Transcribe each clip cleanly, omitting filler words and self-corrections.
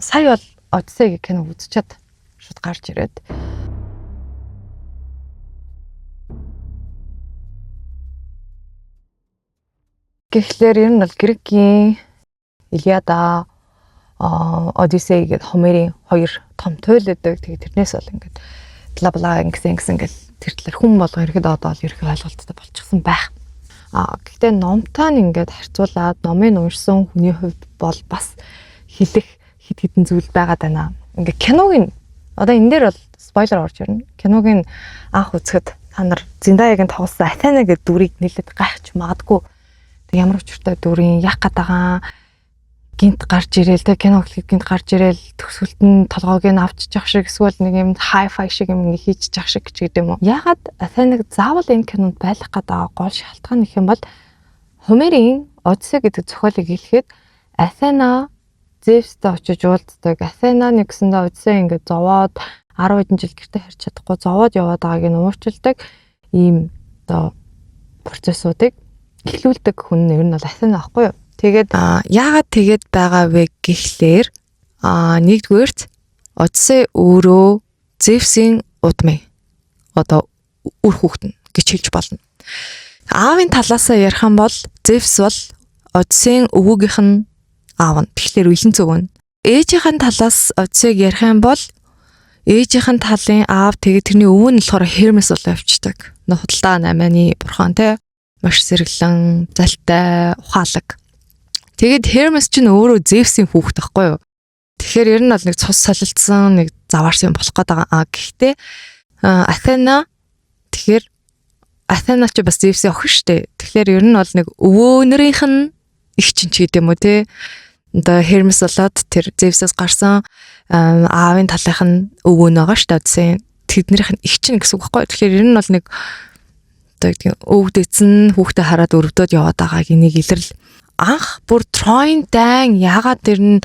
сая бол Одиссей гэх кино үзчихэд шууд гарч ирээд гэхлээр ер нь бол Грекийн Илиада Одиссей гэдэг Хомерийн хоёр том туйл өгдөг. Тэгээд тэрнээс бол ингээд бла ингэсэн гэл тэр талаар хүн болго ирэхэд одоо л ерхий ойлголттой болчихсон байх. Гэхдээ номтой нь ингээд харьцуулаад номыг уншсан хүний хувьд бол бас хэлэх хэд хэдэн зүйл байгаад байна. Ингээд киног нь одоо энэ дээр бол спойлер орж ирнэ. Киног нь анх үзэхэд та нар Зиндаягийн тоглосон Атена гэдэг дүрийг нэлээд гайхаж магадгүй. Тэг ямар учиртай дүрийн яг гадагаан гинт гарч ирээл тэг кино гэхэд гинт гарч ирээл төгсгөлт нь толгойг нь авччих шиг эсвэл нэг юм хай-фай шиг юм хийчих шиг ч гэдэг юм уу. Ягаад Атенаг заавал энэ кинонд байх гэдэг гол шалтгаан гэх юм бол Хомерийн Одиссей гэдэг зохиолыг хэлэхэд Атена Зевстэй очиж уулздаг. Атена нэгсэндээ Одиссей ингээд зовоод 10 хэдэн жил гэртээ харьж чадахгүй зовоод яваад байгааг нь уурчилдаг ийм одоо процессуудыг эхлүүлдэг хүн нэр нь бол Атена аахгүй юу. Тэгээд яагаад тэгээд байгаа вэ гэхлээр нэгдүгээрт Одиссей өөрөө Зевсийн удмын одоо үр хүүхэд нь гэж хэлж болно. Аавын талаасаа ярих юм бол Зевс бол Одиссейн өвгийнх нь аав нь. Тэгэхээр үхэн зөв нь. Ээжийнхэн талаас Одиссейг ярих юм бол ээжийнхэн талын аав тэгээд тэрний өвөө нь болохоор Хермес бол явцдаг. Худалдаа 8-ны бурхан те маш сэргэлэн, залтай, ухаалаг. Тэгээд Хермес ч өөрөө Зевсийн хүүхэд байхгүй юу? Тэгэхээр ер нь бол нэг цус солилцсон, нэг заваарсан юм болох гээд байгаа. Гэхдээ Атена тэгэхээр Атена ч бас Зевсийн охин штэ. Тэгэхээр ер нь бол нэг өвөөнөрийнх нь их чинь ч гэдэм үү те. Одоо Хермес болоод тэр Зевсээс гарсан аавын талынх нь өвөө нь байгаа штэ. Одиссей тэднийх нь их чинь гэсэн үг байхгүй юу? Тэгэхээр ер нь бол нэг өвдөцөн хүүхдээ хараад өрөвдөд яваад байгааг энийг илэрл анх бүр Троийн дайн яагаад тэр нь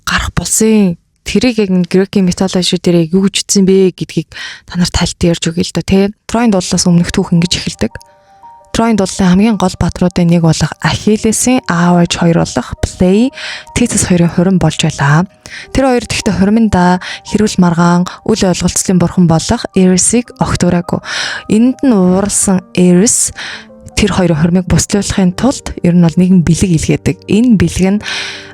гарах болсон тэрийг яг Грекийн митологи дээр юу гэж ütсэн бэ гэдгийг та нар тайлт ярьж өгье л да тий. Троийн дуулаас өмнөх түүх ингэж эхэлдэг. Троийн дуулын хамгийн гол баатруудын нэг болох Ахиллесийн аав ээж хоёр болох Плей, Тетис хоёрын хурим болж байлаа. Тэр хоёр тэгтээ хуримда хэрүүл маргаан үл ойлголцлын бурхан болох Эрисийг огт ураагүй. Энд нь уурсан Эрис тэр хоёрын хормыг буслуулахын тулд ер нь бол нэгэн бэлэг илгээдэг. Энэ бэлэг нь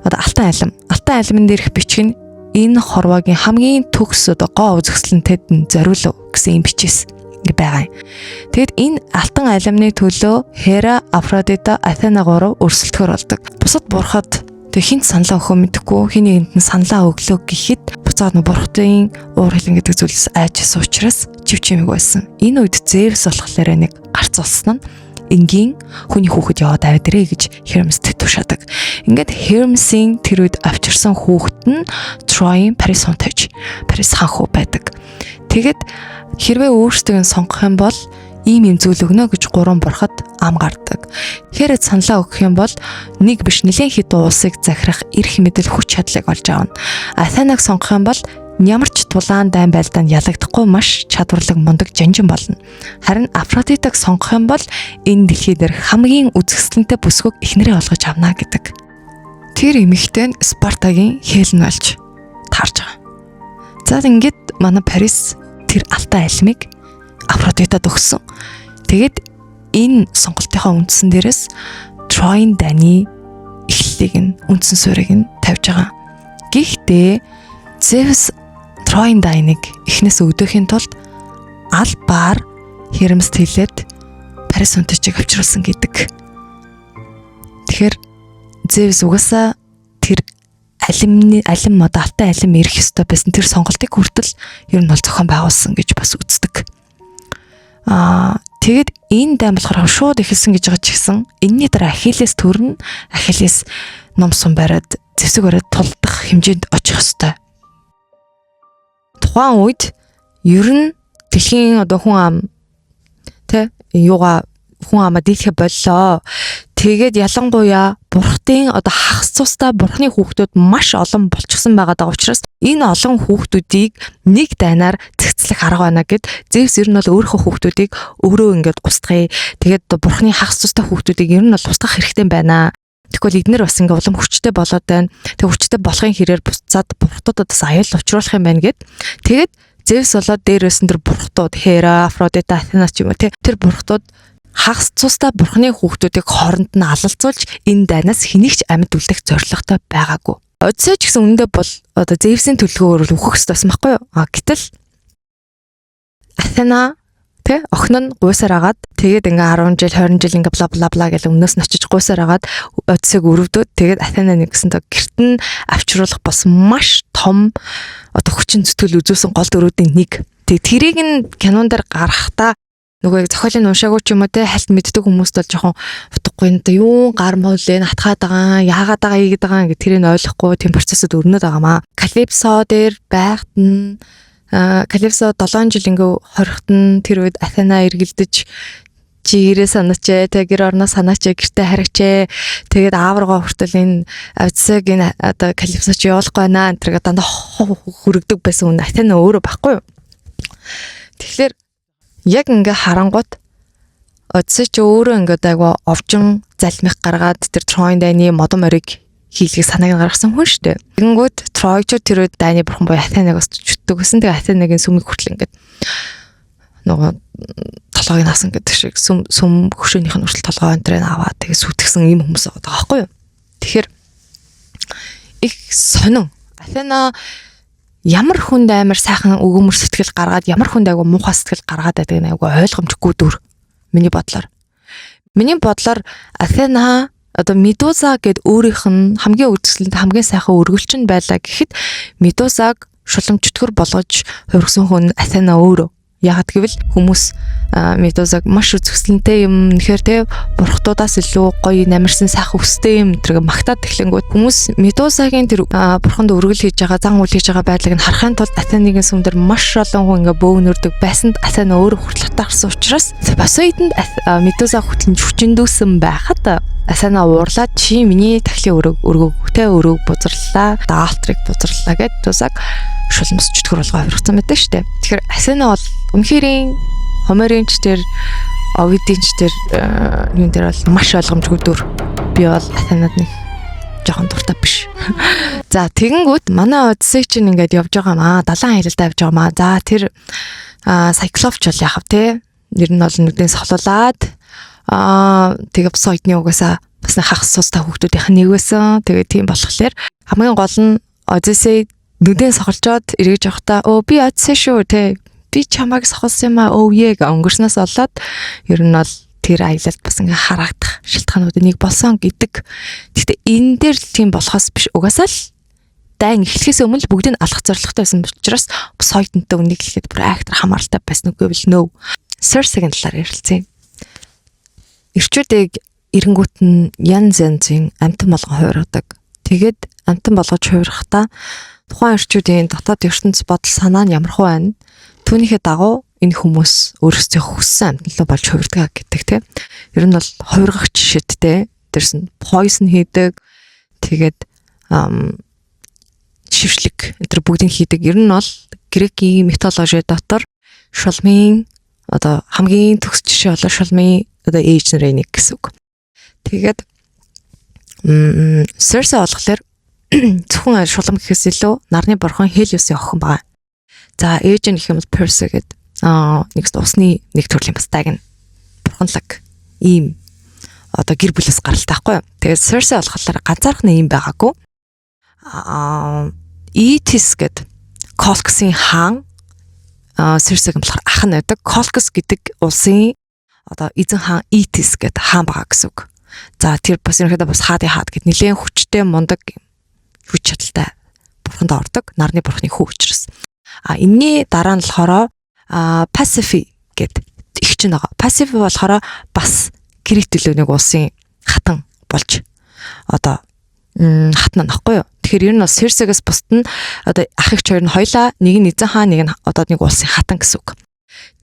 одоо алтан алим. Алтан алимн дээрх бичиг нь энэ хорвоогийн хамгийн төгс одоо гоо үзэсгэлэнтэд нь зориулв гэсэн юм бичээс байгаа. Тэгэд энэ алтан алимны төлөө Хера, Афродита, Атена гурав өрсөлдөхөр болдог. Бусад бурхад тэг хинт саналаа өгөх мэдэхгүй хин нэгэнд нь саналаа өглөө гэхэд буцаад нөө бурхтын уур хилэн гэдэг зүйлс айжсэн учраас чивчимэг байсан. Энэ үед Зевс болохоор нэг гарц олсон нь энгийн хүний хүүхэд яваад авдэрэ гэж Хермест тушаадаг. Ингээд Хермесийн тэр үед авчирсан хүүхэд нь Троийн Парис хонтож Парис хаан хүү байдаг. Тэгэд хэрвээ өөрсдөө сонгох юм бол ийм зүйл өгнө гэж гурван бурхад ам гардаг. Хэрэг саналаа өгөх юм бол нэг биш нэлээд хэдэн улсыг захирах эрх мэдэл хүч чадлыг олж аавна. Атенаг сонгох юм бол ямар ч тулаан дайн байлдаанд ялагдахгүй маш чадварлаг мундаг жанжин болно. Харин Афродитаг сонгох юм бол энэ дэлхий дээр хамгийн үзэсгэлэнтэй бүсгүйг эхнэрээ олгож авна гэдэг. Тэр эмэгтэй нь Спартагийн Хелен болж таарж байгаа. За ингээд манай Парис тэр алтан алимыг Афродитад өгсөн. Тэгэд энэ сонголтынхаа үндсэн дээрээс Троийн дайны эхлэлийг нь үндсэн суурийг нь тавьж байгаа. Гэхдээ Зевс Троийн дайныг эхнээс өгдөөхийн тулд албаар Хермест хэлээд Парис хонтожийг авчруулсан гэдэг. Тэгэхээр Зевс угаасаа тэр алим одоо алтан алим ирэх ёстой байсан тэр сонголтыг хүртэл ер нь бол зохион байгуулсан гэж бас үздэг. Тэгэд энэ дайм болохоор шууд эхэлсэн гэж байгаа ч гэсэн энэний дараа Ахиллес төрн Ахиллес ном сум бариад зэвсэг бариад тулдах хэмжээнд очих ёстой. Тухайн үед ер нь дэлхийн одоо хүн ам тэ юугаа хүн амаа дийлхэ боллоо. Тэгээд ялангуяа бурхтын одоо хагас цустай бурхны хүүхдүүд маш олон болчихсон байгаа учраас энэ олон хүүхдүүдийг нэг дайнаар цэгцлэх арга байна гэд Зевс ер нь бол өөрийнхөө хүүхдүүдийг өөрөө ингээд устгая. Тэгээд бурхны хагас цустай хүүхдүүдийг ер нь бол устгах хэрэгтэй байна Тэгвэл эднэр бас ингээ улам хүчтэй болоод байна. Тэг хүчтэй болохын хэрээр буцаад бурхтуудаас аюул учруулах юм байна гэд. Тэгээд Зевс болоод дээрээс нь тэр бурхтууд Хера, Афродита, Аthena ч юм уу тэр бурхтууд хагас цустай бурхны хүүхдүүдийг хооронд нь алалцуулж энэ дайнаас хэнийгч амьд үлдэх зорилготой байгаагүй. Одисей ч гэсэн үнэндээ бол одоо Зевсийн төлгөөр үхэх ёстой байсан байхгүй юу? Гэтэл Athena охин нь гуйсаар агаад тэгээд ингээ 10 жил 20 жил ингээ бла бла бла гэж өмнөөс нь очиж гуйсаар агаад Одисейг өрөвдөөд тэгээд Athena нэгсэн гэрт нь авчруулах бас маш том одоо хүчин зүтгэл үзүүлсэн гол дөрүүдийн нэг. Тэгээд тэрийг нь кинон дээр гаргахтаа нөгөө зохиолын уншаагүй ч юм уу хальт мэддэг хүмүүст бол жоохон утгагүй нь юу гар мол вэ натгаад байгаа яагаад байгаа ийгээд байгаа ингээ тэрийг ойлгохгүй тийм процессыг өрнөд байгаамаа. Calypso дээр байхад нь Calypso 7 жил ингээ хорихт нь тэр үед Athena эргэлдэж чи ирээ санаачээ гэр орноо санаачээ гэртээ харагчээ тэгээд ааваргаа хүртэл энэ Одисейг энэ одоо Calypso чи явуулахгүй байна энэ тэр дандаа хүрэгдэг байсан хүн Athena өөрөө байхгүй юу. Тэгэхээр яг ингээ харангуут Одисей ч өөрөө ингээ айгу овжин залмих гаргаад тэр Троийн дайны модон морийг хийлгийг санааг гаргасан хүн шүү дээ. Тэгэнгүүт Тройчууд тэр үед дайны бурхан буюу Athena-г бас чүтдэг гэсэн. Тэгээ Athena-гийн сүмийг хүртэл ингээд нөгөө толгойг наасан гэдэг шиг сүм хөшөөнийх нь хүртэл толгой өнтрээ аваад тэгээ сүтгсэн юм хүмүүс байгаа байхгүй юу. Тэгэхээр их сонин. Athena ямар хүнд амар сайхан өгөөмөр сэтгэл гаргаад ямар хүнд айгу муухай сэтгэл гаргаад байдаг нь айгу ойлгомжгүй дүр. Миний бодлоор Athena одоо Медуза гэд өөрийнх нь хамгийн үзэсгэлэнт хамгийн сайхан өргөлчин байлаа гэхэд Медузаг шулам чөтгөр болгож хувирсан хүн Athena өөрөө. Яагаад гэвэл хүмүүс Медузаг маш үзэсгэлэнтэй юм нэхэр бурхтуудаас илүү гоё намирсан сайхан өстэй юм тэрэг магтаад эхлэнгүүт хүмүүс Медузагийн тэр бурханд өргөл хийж байгаа зан үйл хийж байгаа байдлыг нь харахын тулд Athena-гийн сүмдэр маш олон хүн ингээ бөөгнөрдөг байсанд Athena өөрөө хүртэл татаарсан учраас бас үедэнд Медуза хөтлөж хүчиндүүсэн байхад Athena уурлаад чи миний тахлын өргөг бузарлаа, даалтрыг бузарлаа гэд Медузаг шулмс чөтгөр болгоо хувирсан байдаг штэ. Тэгэхээр Athena бол үнэхэрийн Хомеринч тэр Овидинч тэр юун дээр бол маш ойлгомжгүй дүр. Би бол Athena-д нэг жоохон дуртай биш. За тэгэнгүүт манай Одисей чинь ингээд явж байгаа маа, далайн хаялалтай явж байгаа маа. За тэр Cyclops бол яхав те. Нэр нь бол нүдэн сохлуулаад тэгээ Poseidon угаасаа бас хагас цустай хүүхдүүдийнх нэг байсан. Тэгээ тийм болохоор хамгийн гол нь Одисей нүдэн сохолжоод эргэж явахдаа би Одисей шүү те. Би чамайг сохолсон юм аа өвье гэ өнгөрснөөс болоод ер нь бол тэр аялалд бас ингээ харагдах шалтгаанууд нэг болсон гэдэг. Гэхдээ энэ дээр л тийм болохоос биш угаасаа л дайн эхлэхээс өмнө бүгдийг алах зорилготой байсан учраас Poseidonтой үнийг хэлэхэд бүр актер хамааралтай байсан үгүй бил нөө. Cersei-гийн талаар ярилцъя. Ирчүүдийг эренгүүт нь янз янзын амтан болгон хувиргадаг. Тэгээд амтан болгож хувиргахдаа тухайн ирчүүдийн дотоод ертөнц бодол санаа нь ямархуу байна. Түүнийхээ дагуу энэ хүмүүс өөрсдөө хүссэн амтан руу болж хувирдаг гэдэг тийм. Ер нь бол хувиргах жишээдтэй. Дэрс нь poison хийдэг. Тэгээд шившлэг энэ бүгдийг хийдэг. Ер нь бол грекийн митологи дотор шулмын одоо хамгийн төгс жишээ болоо шулмын одоо ээж нарын нэг гэсэн үг. Тэгээд Cersei болохоор зөвхөн шулам гэхээс илүү нарны бурхан Helios-ийн охин байгаа. За ээж нь гэх юм бол Perse гэдэг нэг усны нэг төрлийн бас даг нь бурханлаг ийм одоо гэр бүлээс гаралтай байхгүй юу. Тэгээд Cersei болохоор ганцаархан ийм байгаагүй. Ethys гэдэг Colchis-ийн хаан Cersei болохоор ах нь байдаг. Colchis гэдэг улсын одоо эзэн хаан Ethys гэдэг хаан байгаа гэсэн үг. За тэр бас ерөнхийдөө бас хаад гэд нэлээд хүчтэй мундаг хүч чадалтай бурханд ордог. Нарны бурхны хүү учраас. Энэний дараа нь болохоор Pasiphae гэдэг их чинь байгаа. Pasiphae болохоор бас Крит төлөө нэг улсын хатан болж одоо хатна нөхгүй юу. Тэгэхээр ер нь бас Cersei-гээс бусд нь одоо ах эгч хоёр нь хоёлаа нэг нь эзэн хаан нэг нь одоо нэг улсын хатан гэсэн үг.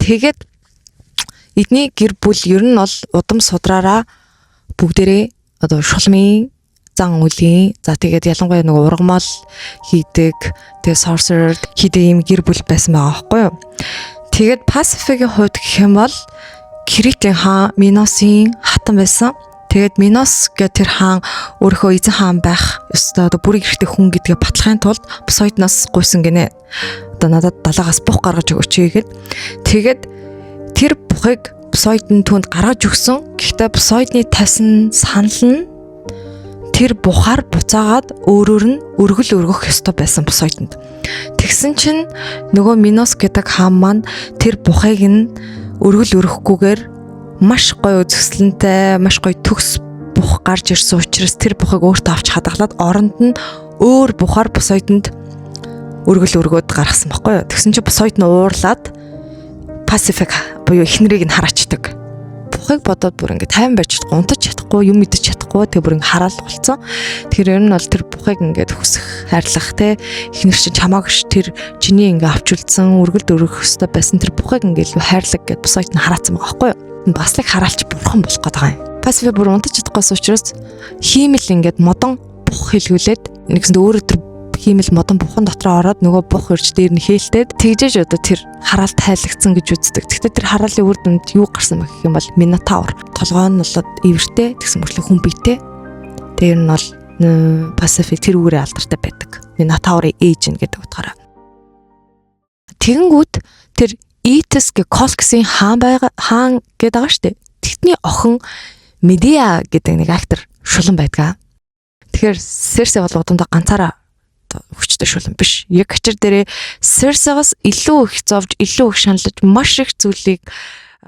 Тэгээд эдний гэр бүл ер нь бол удам судраараа бүгдээрээ одоо шулмын зан үлийн за тэгээд ялангуяа нэг ургамал хийдэг тэгээд sorcerer хийдэг юм гэр бүл байсан байгаа байхгүй юу. Тэгээд Pasiphae-гийн хувьд гэх юм бол Критийн хаан Миносын хатан байсан. Тэгээд Минос гэх тэр хаан өөрийнхөө эзэн хаан байх ёстой одоо бүрийг ихтэй хүн гэдгээ батлахын тулд Посейдоноос гуйсан гинэ. Одоо надад далаагаас бух гаргаж өгөөч гэгээд тэгээд тэр бухыг Посейдон түүнд гаргаж өгсөн. Гэхдээ Посейдны тавьсан санал нь тэр бухаар буцаагаад өөрөөр нь өргөл өргөх ёстой байсан Посейдонд. Тэгсэн чинь нөгөө Минос гэдэг хаан маань тэр бухыг нь өргөл өргөхгүйгээр маш гоё үзэсгэлэнтэй, маш гоё төгс бух гарч ирсэн учраас тэр бухыг өөртөө авч хадгалаад оронд нь өөр бухаар Посейдонд өргөл өргөөд гаргасан байхгүй юу. Тэгсэн чинь Посейдон уурлаад Пасифик буюу эхнэрийг нь хараачдаг. Бухыг бодоод бүр ингээд тайван байж чадахгүй, унтаж чадахгүй, юм мэдэж чадахгүй тэгээ бүр ингээд хараал болцсон. Тэгэхээр ер нь бол тэр бухыг ингээд хүсэх, хайрлах те эхнэр чинь чамааг тэр чиний ингээд авч үлдсэн өргөлд өргөх хөстэй байсан тэр бухыг ингээд илүү хайрлаг гэд Посейдон хараацсан байгаа байхгүй юу. Бас л хараалч бурхан болох гэдэг юм. Пасифик бүр унтаж чадахгүйс учраас хиймэл ингээд модон бух хэлгүүлээд нэгсэнд өөрөө тэр хиймэл модон бухан дотроо ороод нөгөө бух ирж дээр нь хээлтээд тэгжээж одоо тэр хараал тайлагдсан гэж үздэг. Гэхдээ тэр хараалын үр дүнд юу гарсан бэ гэх юм бол Минотавр. Толгой нь болоод ивэртэй тэгсэн мөртлөө хүн биетэй. Тэр нь бол Пасифик тэр үүрээ алдартай байдаг. Минотаврын ээж нь гэдэг утгаараа. Тэгэнгүүт тэр Итес гэ Колксын хаан гэдэг байгаа штэ. Тэдний охин Медиа гэдэг нэг актер шулан байдгаа. Тэгэхээр Серсе бол удамдаа ганцаараа хүчтэй шулан биш. Яг ачир дээрээ Серсегаас илүү их зовж, илүү их шаналж, маш их зүйлийг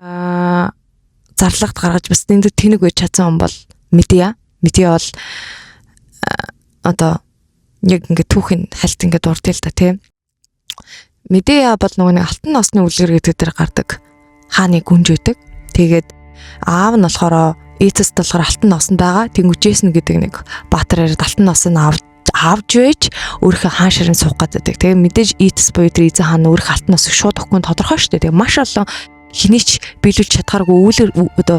зарлагт гаргаж бас энд тэнэг байж чадсан хүн бол Медиа. Медиа бол одоо яг ингээд түүхийн хальт ингээд дуртай л да тийм. Медиа бол нөгөө нэг алтан ноосны үлгэр гэдэг дээр гардаг хааны гүнж байдаг. Тэгээд аав нь болохоор Итест болохоор алтан ноос нь байгаа. Тэнгүү Джейсон гэдэг нэг баатар яриад алтан ноосыг авж байж өөрийнхөө хаан ширэн суух гэдэг. Тэгээд мэдээж Итес буюу тэр эзэн хаан өөрийнхөө алтан ноосыг шууд өгөхгүй тодорхой шүү дээ. Тэгээд маш олон хинийч биелүүлж чадхааргүй үүлэр одоо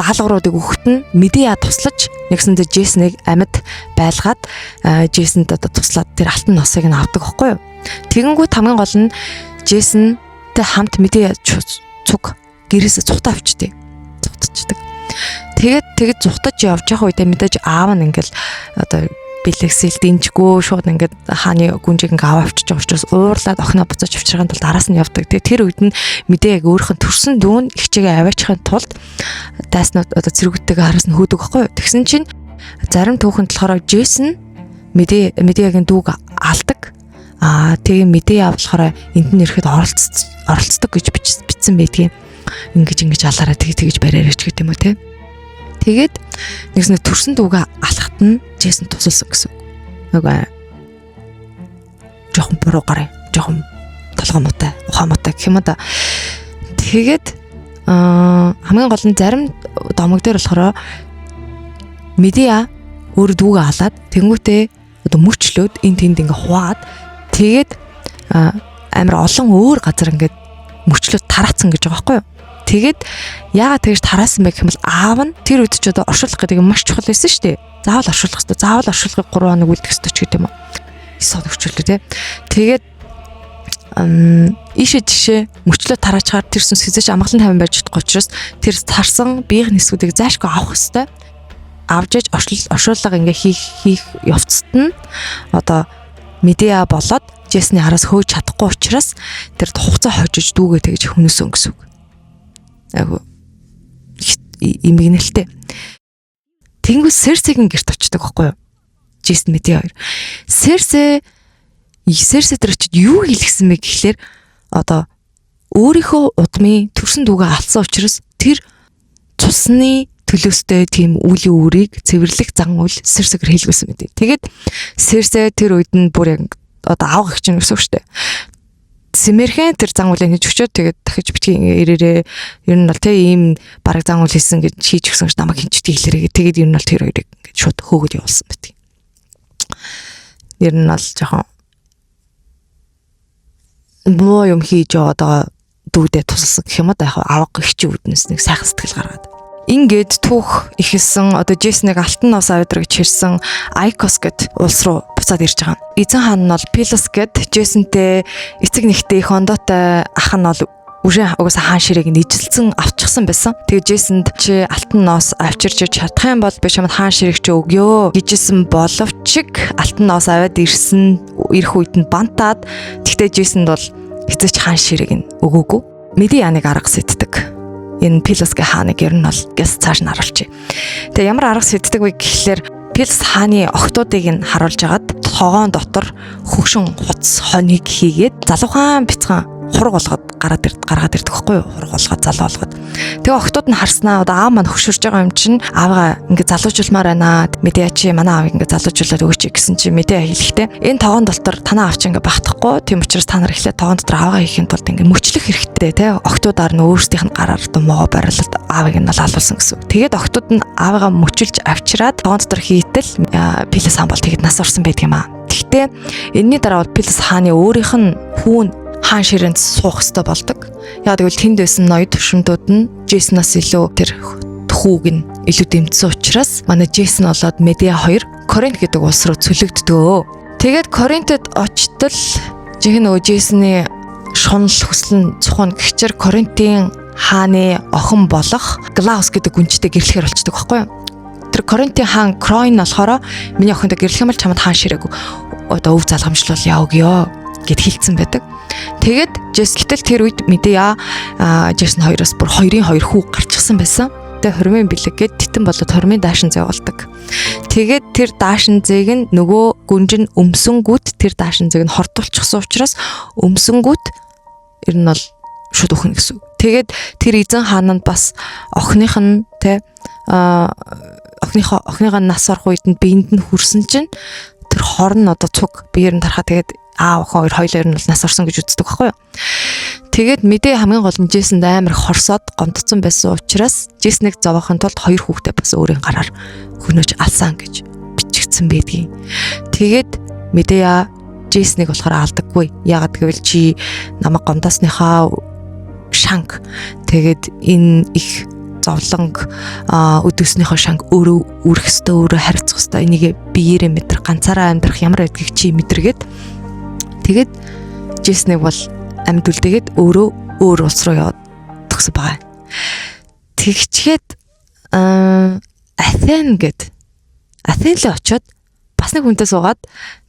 даалгавруудыг өгөхт нь Медиа туслаж нэгсэндээ Джейсоныг амьд байлгаад Джейсонд одоо туслаад тэр алтан ноосыг нь авдаг байхгүй юу. Тэгэнгүүт хамгийн гол нь Джейсонтэй хамт Медиа цуг гэрээсээ цухтаа авчихдээ. Цухтчихдаг. Тэгээд цухтаж явж явах үедээ мэдээж аав нь ингээл одоо бэлэгсэл дэнжгүй шууд ингээд хааны гүнжийг ингээ аваа авчиж байгаа учраас уурлаад охиноо буцааж авчирхын тулд араас нь явдаг. Тэгээд тэр үед нь Медиа яг өөрийнх нь төрсөн дүүн ихчээгээ аваачихын тулд дайснууд одоо цэргүүдтэйгээ араас нь хөөдөг байхгүй юу. Тэгсэн чинь зарим түүхэнд болохоор Джейсон Медиагийн дүүг алдаг. Тэгээ Медиа болохоор энд нь ирэхэд оролцдог гэж бичсэн байдгийг. Ингэж алаараа тэгж бариараач гэдэг юм уу те. Тэгээд нэгснэ төрсөн дүүгээ алхахт нь Джейсон тусалсан гэсэн. Нөгөө жоохон буруу гараа, жоохон толгой муутай, ухаан муутай гэх юм да. Тэгээд хамгийн гол нь зарим домог дээр болохоор Медиа өөр дүүгээ алаад тэнгуүтээ одоо мөчлөөд энэ тэнд ингээ хуваад тэгээд амар олон өөр газар ингээд мөчлөөд тараацсан гэж байгаа байхгүй юу. Тэгээд яагаад тэгж тараасан бэ гэх юм бол аав нь тэр үед ч одоо оршуулах гэдэг маш чухал байсан шүү дээ. Заавал оршуулах хэрэгтэй. Заавал оршуулгыг 3 хоног үлдэх хэрэгтэй ч гэдэг юм уу. 9 хоног орчуулдаг тий. Тэгээд ийшээ жишээ мөчлөө тараачаар тэр сүнс хизээч амгалан тавин байж чадахгүй учраас тэр тарсан биеийн хэсгүүдийг заашгүй авах хэрэгтэй. Авж иж оршуулга ингээ хийх явцад нь одоо Медиа болоод Джейсны араас хөөж чадахгүй учраас тэр хугацаа хожиж дүүгээ тэгж хүнөөсөн гэсэн үг. Айгу имгэнэлтэй. Тэнгүү Серсегийн гэрт очдог байхгүй юу? Джейсон Медиа хоёр. Серсе тэр очиж юу хэлсэн бэ гэхлээр одоо өөрийнхөө удмын төрсөн дүүгээ алдсан учраас тэр цусны төлөөстэй тийм үлийн үрийг цэвэрлэх зан үйл Серсегээр хэлгүүлсэн мэт. Тэгээд Серсе тэр үед нь бүр яг одоо аав гэх чинь гэсэн үг шүү дээ. Сэмэрхэн тэр зан уулыг хийж өчөөд тэгээд дахиж битгий ирээрээ ер нь бол тэг ийм бараг зан уул хийсэн гэж хийж өгсөн ш намайг хинчдэг хэлээрээ тэгээд ер нь бол тэр хоёрыг ингээд шууд хөөгд явуулсан мэт. Ер нь бол жоохон муу юм хийж одоо дүүдээ тусалсан гэх юм да яг авга гихчи үднэс нэг сайхан сэтгэл гаргаад. Ингээд түүх ихэлсэн одоо Джейсоныг алтан ноос авдар гэж хэрсэн Айкос гэд улс руу буцаад ирж байгаа. Эзэн хаан нь бол Пилос гэд Джейсонтэй эцэг нэгтэй их ондоотой ах нь бол Үжин угаасаа хаан ширээг нэжилсэн авчихсан байсан. Тэгээ Джейсонд чи алтан ноос авчирч чадах юм бол би чамд хаан ширээг чи өгөө гэжсэн боловч алтан ноос аваад ирэх үед нь бантаад тэгтээ Джейсонд бол хэзээ ч хаан ширээг нь өгөөгүй. Медианыг арга сэтдэг. Энэ Пелосгийн хааныг ер нь бол гэс цааш нь харуулчих. Тэгээ ямар арга сэтдэг вэ гэхлээр Пелос хааны охтуудыг нь харуулж агаад тогоон дотор хөгшин хуц хоныг хийгээд залуухан бяцхан хург болгоод гараад ирдэг байхгүй юу? Хург болгоод залуу болгоод. Тэгээ охтууд нь харснаа одоо аав маань хөшөрж байгаа юм чинь аавгаа ингээд залуужулмаар байна. Мэдээ чи манай аавыг ингээд залуужуулаад өгөөч гэсэн чи мэдээ хэлэхдээ энэ тогоон дотор танаа аав чинь ингээд багтахгүй. Тийм учраас та нар эхлээд тогоон дотор аавгаа хийхин тулд ингээд мөчлөх хэрэгтэй те. Охтуудаар нь өөрсдийнх нь гараар мого барилаад аавыг нь бол алуулсан гэсэн. Тэгээд охтууд нь аавгаа мөчилж авчираад тогоон дотор хийтэл Пелос хаан бол тэгэд нас орсон байдаг юм аа. Гэхдээ энэний дараа бол Пелос хааны өөрийнх нь хүүн хаан ширээнд суух ёстой болдог. Яг тэгвэл тэнд байсан ноёд төвшмтүүд нь Джейсоноос илүү тэр хүүг нь илүү дэмжсэн учраас манай Джейсон болоод Медиа 2 Коринт гэдэг улс руу цөлөгддөө. Тэгээд Коринтэд очтол жинхэнэ нөгөө Джейсоны шунал хүслэн цухан гихчээр Коринтын хааны охин болох Глаус гэдэг гүнжтэй гэрлэхээр болчдөг байхгүй юу? Тэр Коринтын хаан Кройн болохоор миний охиндоо гэрлэх юм бол чамд хаан ширээг одоо өв залгамжлал явгё гэд хэлсэн байдаг. Тэгээд гэтэл тэр үед Медиа Джейсон 2-оос бүр 2-ын 2 хүү гарчихсан байсан. Тэгээ хормын бэлэг гээд титэн болоод хормын даашин зэй болдог. Тэгээд тэр даашин зэйг нь нөгөө гүнжин өмсөнгүүд тэр даашин зэйг нь хордуулчихсан учраас өмсөнгүүд ер нь бол шууд өхнө гэсэн. Тэгээд тэр эзэн хаананд бас охиных нь охиныхоо нас орох үед нь биеинд нь хүрсэн чинь тэр хор нь одоо цуг биеэр нь тарахаа тэгээд аав охин хоёулаа нь бол нас орсон гэж үздэг байхгүй юу. Тэгээд мэдээ хамгийн гол нь Джейсонд амар хорсоод гомдсон байсан учраас Джейсоныг зовоохын тулд 2 хүүхдээ бас өөрийн гараар хөнөөж алсан гэж бичигдсэн байдгийг. Тэгээд мэдээ Джейсоныг болохоор алдаггүй. Яагаад гэвэл чи намайг гомдосныхаа шанг тэгээд энэ их зовлонг өдөөснийхөө шанг өөрөө үрэх ёстой, өөрөө харьцах ёстой. Энийг биеэрээ мэдрэх, ганцаараа амьдрах ямар байдгийг чи мэдэргээд тэгээд Джейсоныг бол амьд үлдээгээд өөрөө өөр улс руу яваад төгсөв байгаа. Тэгчгээд Атен руу очиод бас нэг хүнтэй суугаад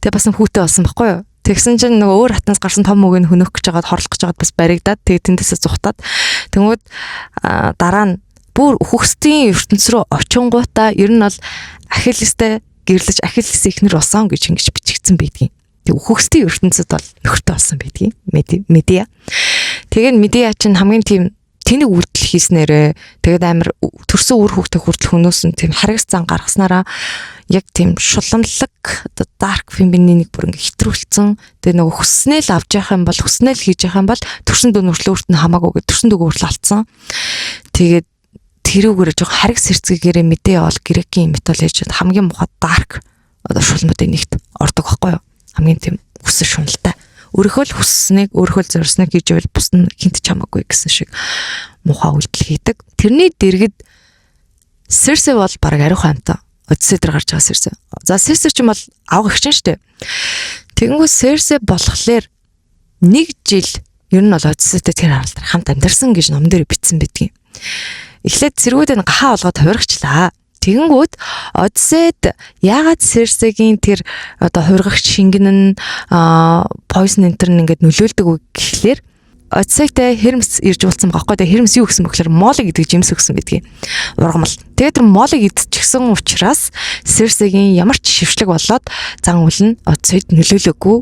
тэгээ бас нэг хүүтэй болсон байхгүй юу? Тэгсэн чинь нөгөө өөр хатнаас гарсан том мөгийг хөнөөх гэж жагаад хорлох гэж жагаад бас баригдаад тэгээ тэндээсээ зүхтаад тэгмүүд дараа нь бүр хөхсдийн ертөнц рүү очингуудаа ер нь бол Ахиллестэй гэрлэж Ахиллес ихнэр болсон гэж ингэж бичигдсэн байдгийн. Тэг хөхсдийн ертөнцид бол нөхөртэй болсон байдгийн. Медиа. Тэгээд Медиа чинь хамгийн тийм тэнэг үйлдэл хийснээрээ тэгээд амар төрсөн үр хөвгтэй хүртэл хөнөөсөн тийм харгас зан гаргаснараа яг тийм шуламлаг одоо dark feminine-ийг бүр ингээ хэтрүүлсэн. Тэгээд нөгөө хүснээл авч явах юм бол хүснээл хийж явах юм бол төрсөн дөнөрлөөрт нь хамаагүй гэж төрсөн дөгөө хүртэл алдсан. Тэгээд тэрүүгээр жоохон харгас хэрцгийгээрээ мэдээ бол грекийн митологид хамгийн муухай dark одоо шулмуудын нэгт ордог байхгүй юу? Хамгийн тийм хүсэл шуналтай. Өөрөөхөө л хүсснийг өөрөөхөө л зорьсныг хийж байвал бус нь хинт ч хамаагүй гэсэн шиг муухай үйлдэл хийдэг. Тэрний дэргэд Серсе бол баг ариухан амтаа. Одиссей дээр гарч байгаа Серсе. За Серсе ч юм бол авах гихчин штэ. Тэгэнгүүт Серсе болохоор 1 жил ер нь бол Одиссейтэй тэр харалтаар хамт амьдарсан гэж ном дээр бичсэн байдгийн. Эхлээд цэргүүдээ гахаа болгоод хувиргачлаа. Тэгэнгүүт Одиссейд яагаад Серсегийн тэр одоо хувиргагч шингэн нь Poison Enter ингээд нөлөөлдөг вэ гэхлээр Одиссейтэй Хермес ирж уулзсан байгаа байхгүй. Хермес юу гэсэн бөхлөр Молли гэдэг жимс өгсөн байдгийг. Ургамал. Тэгээд тэр Моллиг идчихсэн учраас Серсегийн ямар ч шившлэг болоод зан үйл нь Одиссейд нөлөөлөөгүй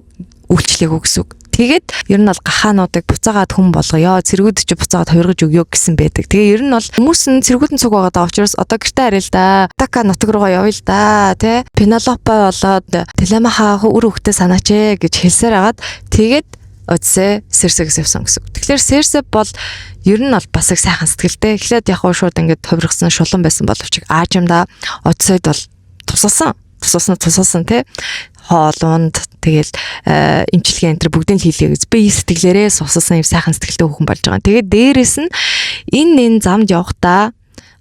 үйлчлэегүй гэсэн үг. Тэгээд ер нь бол гахаануудыг буцаагаад хүн болгоё. Цэргүүд чи буцаагаад хувиргаж өгөө гэсэн байдаг. Тэгээ ер нь бол хүмүүс нь цэргүүдэн цуг байгаа даа учраас одоо гэртээ харъя л да. Така нутаг руугаа явъя л да. Тэ Пенелопе болоод Телемахаа үр хөвгтөө санаач ээ гэж хэлсээр агаад тэгээд Одиссей Серсегээс явсан гэсэн. Тэгэхээр Серсе бол ер нь бол бас их сайхан сэтгэлтэй. Эхлээд яг шууд ингээд хувиргасан шулан байсан боловч аажимда Одиссейд бол тусалсан тий хоолунд тэгэл эмчилгээ энэ бүгдийг хийлээ гэж би сэтгэлээрээ суссан юм сайхан сэтгэлтэй хүн болж байгаа. Тэгээд дээрэс нь энэ замд явахдаа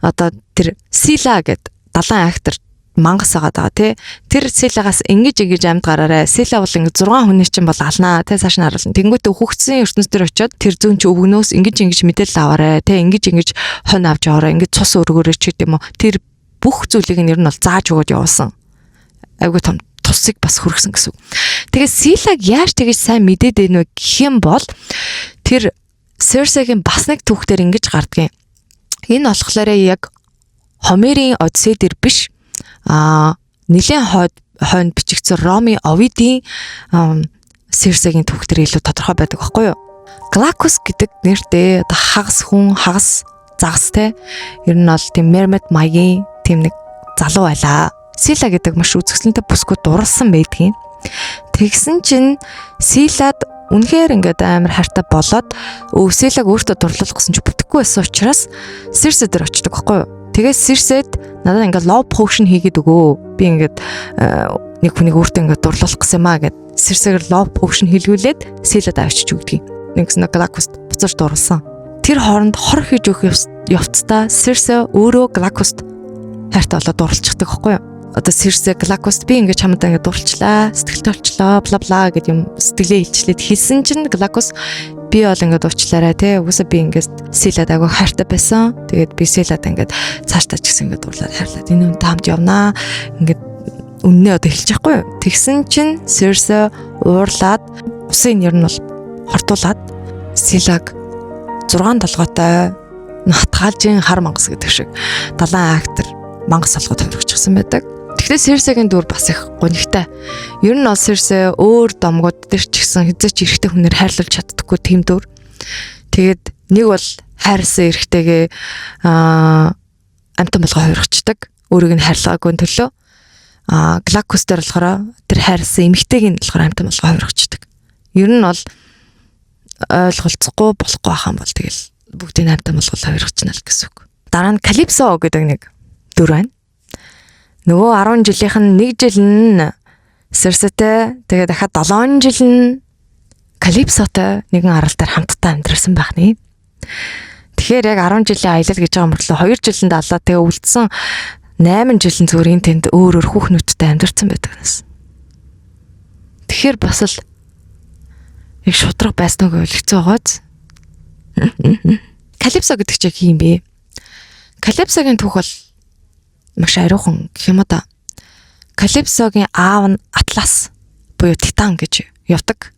одоо тэр Сила гэд далайн актер мангас байгаа тий. Тэр Силагаас ингэж амьд гараарай. Сила бол ингэ 6 хүний чинь бол алнаа тий цааш нь харуулна. Тэнгүүтээ хөгцсөн ертөнцийн дээр очиод тэр зүүн чи өвгнөөс ингэж мэдээлэл аваарай тий. Ингэж хонь авч яваарай. Ингэж цус өргөөрэй ч гэдэм үү. Тэр бүх зүйлийг нь ер нь бол зааж өгöd явуулсан. Айгуу том тусыг бас хүргэсэн гэсэн. Тэгээ Силаг яаж тэгэж сайн мэдээд байна вэ гэх юм бол тэр Серсегийн бас нэг түүхтэр ингэж гардгийн. Энэ болохоор яг Хомерийн Одиссей дээр биш нэлээд хойно бичигдсэн Роми Овидийн Серсегийн түүхтэр илүү тодорхой байдаг байхгүй юу? Глакус гэдэг нэртэй хагас хүн хагас загастай ер нь бол тийм Мермет маягийн тийм нэг залуу байлаа. Сила гэдэг маш үзэсгэлэнтэй бүсгүүд дурлсан байдгийн. Тэгсэн чинь Силад үнэхээр ингээд амар хайртай болоод Силаг өөртөө дурлуулах гэсэн чи бүтэхгүй байсан учраас Серсе дээр очдог байхгүй юу? Тэгээд Серсед надад ингээд love potion хийгээд өгөө. Би ингээд нэг хүнийг өөртөө ингээд дурлуулах гэсэн юмаа гэд Серсегээр love potion хийлгүүлээд Силад авчиж өгдөг. Нэгсэн Глакуст буцаж дурлсан. Тэр хооронд хор хийж өгөх явцдаа Серсе өөрөө Глакуст хайртай болоод дурлцдаг байхгүй юу? Одоо Серсе Глакуст би ингээд чамд ингээд дурлчлаа, сэтгэлтэй болчлоо, бла бла гэд юм сэтгэлээ илчлээд хэлсэн чинь Глакус би бол ингээд уучлаарай те. Угсаа би ингээд Силад агай хайртай байсан. Тэгээд би Силад ингээд цаашдаа ч гэсэн ингээд дурлаад хайрлаад энэ хүн таамж явнаа. Ингээд үннээ одоо хэлж яахгүй юу? Тэгсэн чинь Серсе уурлаад усын ер нь бол хортуулаад Силаг 6 толгойтой хатгаалжин хар мангас гэдэг шиг 70 актер мангас солгоод хувирчихсан байдаг. Тэгэхээр Серсегийн дүр бас их гонигтай. Ер нь бол Серсе өөр домгууд дээр ч гэсэн хэзээ ч эрэгтэй хүнээр хайрлуулж чаддаггүй тийм дүр. Тэгээд нэг бол хайрсан эрэгтэйгээ амтан болгоо хувирчдаг. Өөрийг нь хайрлаагүй төлөө. Глакус дээр болохоор тэр хайрсан эмэгтэйг нь болохоор амтан болгоо хувирчдаг. Ер нь бол ойлголцохгүй болохгүй хаан бол тэгэл бүгдийг амтан болгоо хувирчна л гэсэн үг. Дараа нь Калипсо гэдэг нэг дүр байна. Нөгөө 10 жилийнх нь 1 жил нь Серсетэй тэгээ дахиад 7 жил нь Калипсотой нэгэн арал дээр хамтдаа амьдэрсэн байх нэ. Тэгэхээр яг 10 жилийн аялал гэж байгаа мөртлөө 2 жилийн далаа тэгээ үлдсэн 8 жилийн зүрийн тэнд өөр хүүхнүүдтэй амьдэрсэн байдаг нас. Тэгэхээр бас л их шудраг байснаг ойлгоцоо байгааз. Калипсо гэдэг чинь юм бэ? Калипсогийн түүх бол маш ариухан гэх юм да. Калипсогийн аав нь Атлас буюу Титан гэж явдаг.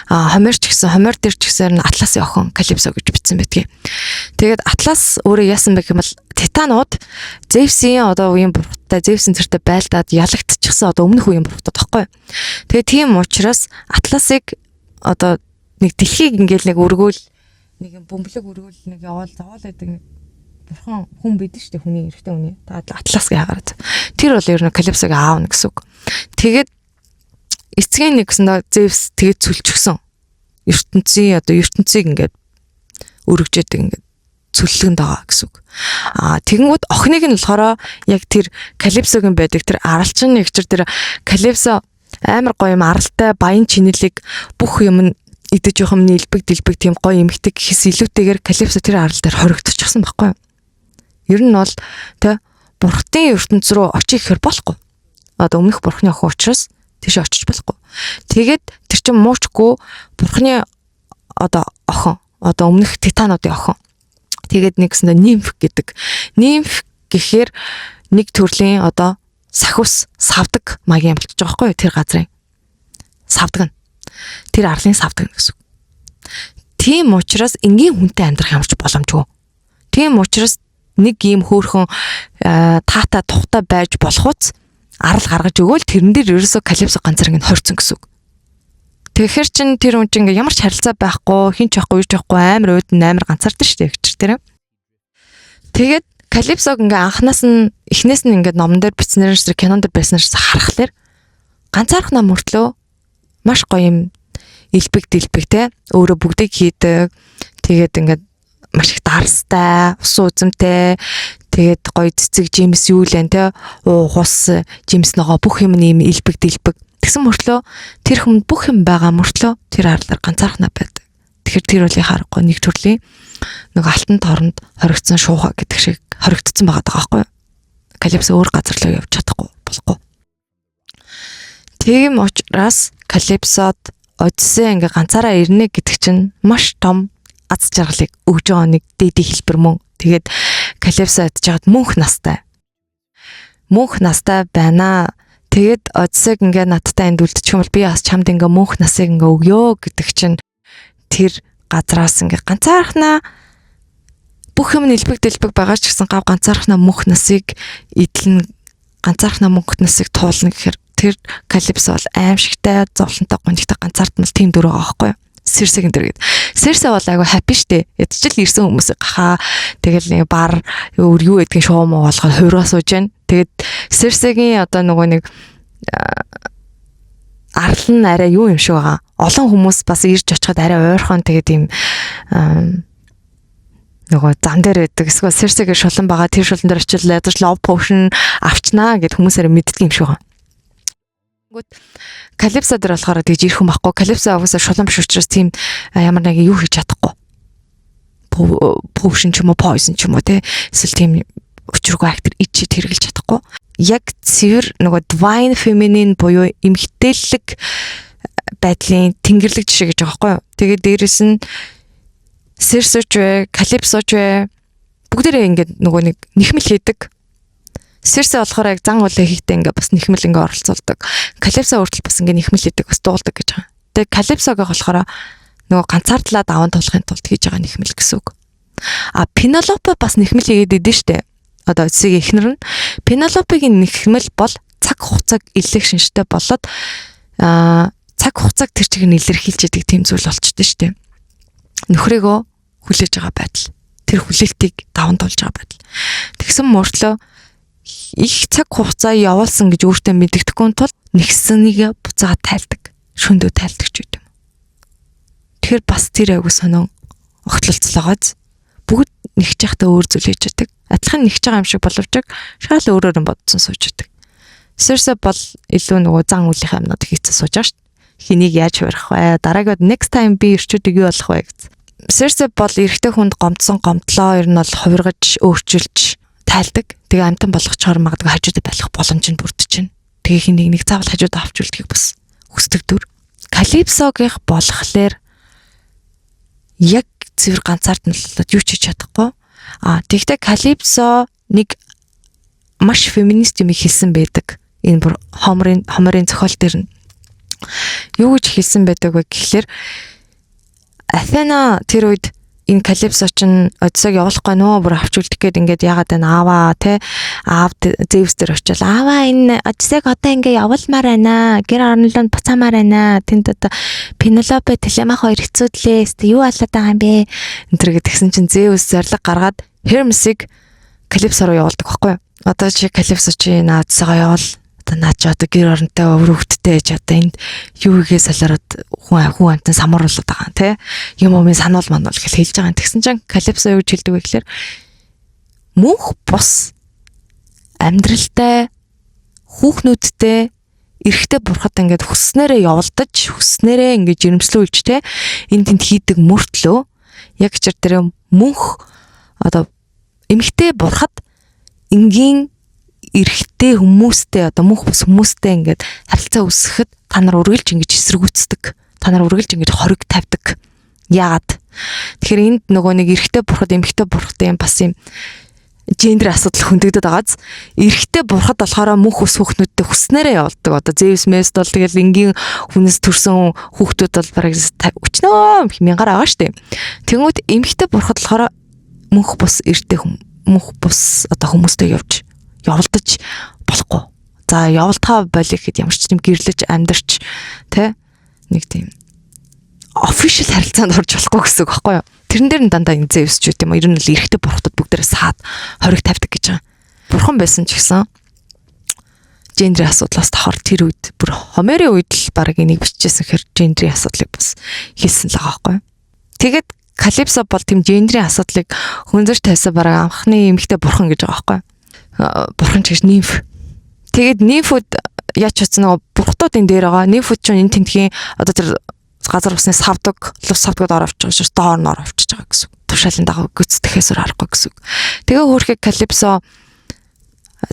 Хомер дээр ч гэсэн Атласын охин Калипсо гэж бичсэн байдгийг. Тэгээд Атлас өөрөө яасан бэ гэвэл Титанууд Зевсийн одоо үеийн бурхтай Зевсийн цэртэй байлдаад ялагдчихсан одоо өмнөх үеийн бурхтад тахгүй. Тэгээд тийм учраас Атласыг одоо нэг дэлхийг ингээл нэг өргөөл нэг бөмбөлөг өргөөл нэг яваал байдаг бурхан хүн бидэн штэ хүний эрэгтэй хүний. Атлас гэж хагараад. Тэр бол ер нь Калипсогийн аав нь гэсэн үг. Тэгээд эцгийн нэг гэсэндээ Зевс тэгээд цүлчихсэн. ертөнцийг ингээд өргөжөөдөг ингээд цөллөгөнд байгаа гэсэн үг. Тэгэнгүүт охиныг нь болохоор яг тэр Калипсогийн байдаг тэр аралчин нэгчэр тэр Калипсо амар гоё юм аралтай баян чинэлэг бүх юм идэж явах юм нэлбэг дэлбэг тийм гоё эмхтэй гэхээс илүүтэйгээр Калипсо тэр арал дээр хоригдчихсан байхгүй юу? Ер нь бол тэ бурхтын ертөнц рүү очих хэр болохгүй. Одоо өмнөх бурхны охин учраас тийш очиж болохгүй. Тэгээд тэр чин муучгүй бурхны одоо охин, одоо өмнөх титануудын охин. Тэгээд нэгсэндээ нимф гэдэг. Нимф гэхээр нэг төрлийн одоо сахиус савдаг маягийн болчихж байгаа байхгүй юу? Тэр газрын савдаг нь. Тэр арлын савдаг гэсэн. Тийм учраас энгийн хүнтэй амьдрах ямарч боломжгүй. Тийм учраас нэг ийм хөөрхөн таата тухтай байж болох уц арал гаргаж өгөөл тэрэн дээр ерөөсө Калипсо ганцаар ингэ хорцсон гэсэн үг. Тэгэхээр чин тэр хүн чинь ингээ ямар ч харилцаа байхгүй, хинч байхгүй, юуч байхгүй амар уудан амар ганцаардаг шүү дээ гэвч тэр. Тэгээд Калипсог ингээ анханаас нь эхнээс нь ингээ номон дээр бичснээр кинон дээр байснаар харахаар ганцаархнаа мөртлөө маш гоё юм илбэг дэлбэг те өөрөө бүгдийг хийдэг. Тэгээд ингээ маш их дарстай, ус үзэмтэй, тэгээд гоё цэцэг жимс юу лэн те уус жимс ногоо бүх юм нэм илбэг дэлбэг. Тэгсэн мөртлөө тэр хүнд бүх юм байгаа мөртлөө тэр арлаар ганцаархнаа байдаг. Тэгэхээр тэр үлийн харахгүй нэг төрлийн нэг алтан торонд хоригдсон шууха гэдэг шиг хоригдсон байгаа байхгүй юу? Калипсо өөр газар руу явж чадахгүй. болохгүй. Тийм учраас Калипсод Одиссей ингээ ганцаараа ирнэ гэдэг чинь маш том аз жаргалыг өгж байгаа нэг дээдийн хэлбэр мөн. Тэгээд Калипсо ядж хаад мөнх настай. Мөнх настай байна. Тэгээд Одиссейг ингээ надтай энд үлдчих юм бол би бас чамд ингээ мөнх насыг ингээ өгөө гэдэг чинь тэр газраас ингээ ганцаархнаа бүх юм нэлбэг дэлбэг байгаа ч гэсэн гав ганцаархнаа мөнх насыг эдлэн ганцаархнаа мөнх насыг туулна гэхээр тэр Калипсо бол аимшигтай зовлонтой гонжтой ганцаардмал тийм дөрөв байгаа байхгүй юу? Сэрсэг энэ төр гээд. Сэрсэ бол айгу хаппи штэ. Ядчил ирсэн хүмүүсийг гахаа тэгэл нэг бар юу гэдгийг шоу муу болгоод хувиргаа сууж байна. Тэгээд Сэрсэгийн одоо нөгөө нэг арал нь арай юу юм шиг байгаа. Олон хүмүүс бас ирж очиход арай ойрхон тэгээд ийм нөгөө зам дээр байдаг. Эсвэл Сэрсэгийн шулан байгаа. Тэр шулан дээр очил ядаж love potion авчнаа гэд хүмүүсээр мэддэг юм шиг байгаа. Калипсо дээр болохоор тэгж ирэх юм байхгүй. Калипсо угаасаа шулан биш учраас тийм ямар нэг юу хийж чадахгүй. Potion ч юм уу, poison ч юм уу те. Эсвэл тийм өчргөө актер ичээд хэрэглэж чадахгүй. Яг цэвэр нөгөө divine feminine буюу эмгтээлэг байдлын тэнгэрлэг жишээ гэж байгаа байхгүй юу. Тэгээд дээрэс нь Сэрсэж вэ, Калипсож вэ бүгдээрээ ингээд нөгөө нэг нэхмэл хийдэг. Сэрсэ болохоор яг зан улаан хийхдээ ингээ бас нэхмэл ингээ оролцуулдаг. Калипсо өөртөл бас ингээ нэхмэл хийдэг бас дуулдаг гэж байгаа. Тэгээ Калипсог болохоор нөгөө ганцаардлаа даван туулахын тулд хийж байгаа нэхмэл гэсэн үг. А Пенелопе бас нэхмэл хийгээд идэв штэ. Одоо Одиссейгийн эхнэр нь Пенелопегийн нэхмэл бол цаг хугацааг илээх шинжтэй болоод цаг хугацааг тэр чигээр илэрхийлж яадаг тийм зүйл болчихдээ штэ. Нөхрөөгөө хүлээж байгаа байдал. Тэр хүлээлтийг даван туулж байгаа байдал. Тэгсэн мөртлөө их цаг хугацаа явуулсан гэж өөртөө мэддэхгүй тул нэгсэнийг буцаад тайлдаг. Шөндөө тайлдаг ч юм. Тэгэхээр бас тэр айгу сонон огтлолцлогооз бүгд нэгж яхтаа өөр зүйл хийж яадаг. Адилхан нэгж байгаа юм шиг боловч шал өөрөөр нь бодсон сууж яадаг. Сэрсэ бол илүү нөгөө зан үлийнх юмнууд хийцээ сууж байгаа шүү дээ. Хэнийг яаж хувирах вэ? Дараагийн next time би ирчүүдийг юу болох вэ гэж. Сэрсэ бол эрэгтэй хүнд гомдсон гомдлоо ер нь бол хувиргаж өөрчилж тайлдаг. Тэгээ амтан болгочоор магадгүй хажуудад байх боломж нь бүрдэж байна. Тэгээ хэнийг нэг цаавал хажуудад авч үлдэхийг бас хүсдэг дүр. Калипсогийнх болохоор яг цэвэр ганцаард нь болоод юу ч хийж чадахгүй. Тэгтээ Калипсо нэг маш феминист юм хэлсэн байдаг. Энэ бүр хомрын зохиол дээр нь юу гэж хэлсэн байдаг вэ гэхлээр Афена тэр үед энэ Калипсо чинь Одиссейг явуулахгүй нөө бүр авч үлдэх гээд ингээд яагаад байна ааваа те аав Зевс дээр очил ааваа энэ Одиссейг одоо ингээд явуулмаар байна гэр орнолоонд буцаамаар байна тэнд одоо Пенелопе Телемах хоёр хэцүүдлээ юу болоод байгаа юм бэ энэ төр гэдгсэн чинь Зевс зориг гаргаад Хермесийг Калипсо руу явуулдаг байхгүй одоо чи Калипсо чи Одиссейгаа явуул наач одоо гэр оронтой өврөгттэй ч одоо энд юу игээ солиороод хүн амтан самруулаад байгаа тий юм уу сануул мануул гэж хэлж байгаа. Тэгсэн чинь Калипсо юу гэж хэлдэг вэ гэхээр мөнх бус амьдралтай хүүхнүүдтэй эрэхтэй бурхад ингээд хүснээрээ явуулдаж хүснээрээ ингээд жирэмслүүлж тий энд тэнд хийдэг мөртлөө яг чир дээр мөнх одоо эмэгтэй бурхад энгийн эрэхтэй хүмүүстэй одоо мөнх бус хүмүүстэй ингээд харилцаа үүсгэхэд та нар үргэлж ингэж эсэргүүцдэг. Та нар үргэлж ингэж хориг тавьдаг. Яагаад? Тэгэхээр энд нөгөө нэг эрэхтэй бурхад эмэгтэй бурхадын бас юм гендер асуудал хөндөгдөд байгааз эрэхтэй бурхад болохоор мөнх ус хүүхнүүдтэй хүснээрээ явуулдаг. Одоо Зевс мэст бол тэгэл энгийн хүнээс төрсэн хүүхдүүд бол бараг өчнөө мянгаараа байгаа штеп. Тэнгүүд эмэгтэй бурхад болохоор мөнх бус эрттэй мөнх бус одоо хүмүүстэй явуулдаж болохгүй. За явуултаа болих гэхэд ямар ч юм гэрлэж амьдарч тэ нэг тийм official харилцаанд орж болохгүй гэсэн үг байхгүй юу? Тэрэн дээр нь дандаа энэ Зевс ч юм уу ер нь л эрэхтэй бурхтад бүгдээрээ саад хориг тавьдаг гэж байгаа. Бурхан байсан ч гэсэн гендерийн асуудлаас тохор тэр үед бүр Хомерийн үед л баг энийг бичижсэн хэр гендерийн асуудлыг бас хийсэн л байгаа байхгүй юу? Тэгээд Калипсо бол тийм гендерийн асуудлыг хөнзөрч тавьсан бараг анхны эмэгтэй бурхан гэж байгаа байхгүй юу? Бурхан ч гэж нимф. Тэгээд нимфүүд яаж ч нөгөө бурхтууд энэ дээр байгаа. Нимфүүд ч энэ тентхийн одоо тэр газар усны савдаг, лус савдгууд орж авч байгаа шүү. Доор нь орж авчиж байгаа гэсэн. Тушаалын дагав гүцдэхээс харахгүй гэсэн. Тэгээ хөөрхийг Калипсо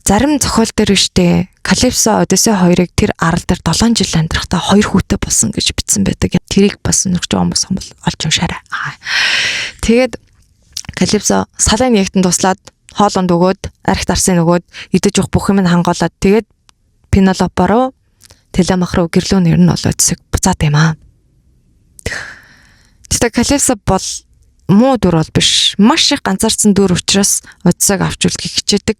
зарим зохиол дээр штэ Калипсо Одиссей хоёрыг тэр арал дээр 7 жил амьдрахтаа 2 хүүтэй болсон гэж бичсэн байдаг. Тэрийг бас нөхж байгаа хүмүүс бол олж уншаарай. Тэгээд Калипсо салын нэгтэн туслаад хоолонд өгөөд архит арсын өгөөд идэж уух бүх юм хангаалаад тэгээд Пенелопе руу Телемах руу гэрлөө нэр нь бол Одиссег буцаад юм аа. Тэгээд Калипсо бол муу дүр бол биш. Маш их ганцаарсан дүр учраас Одиссег авч үлдхийг хичээдэг.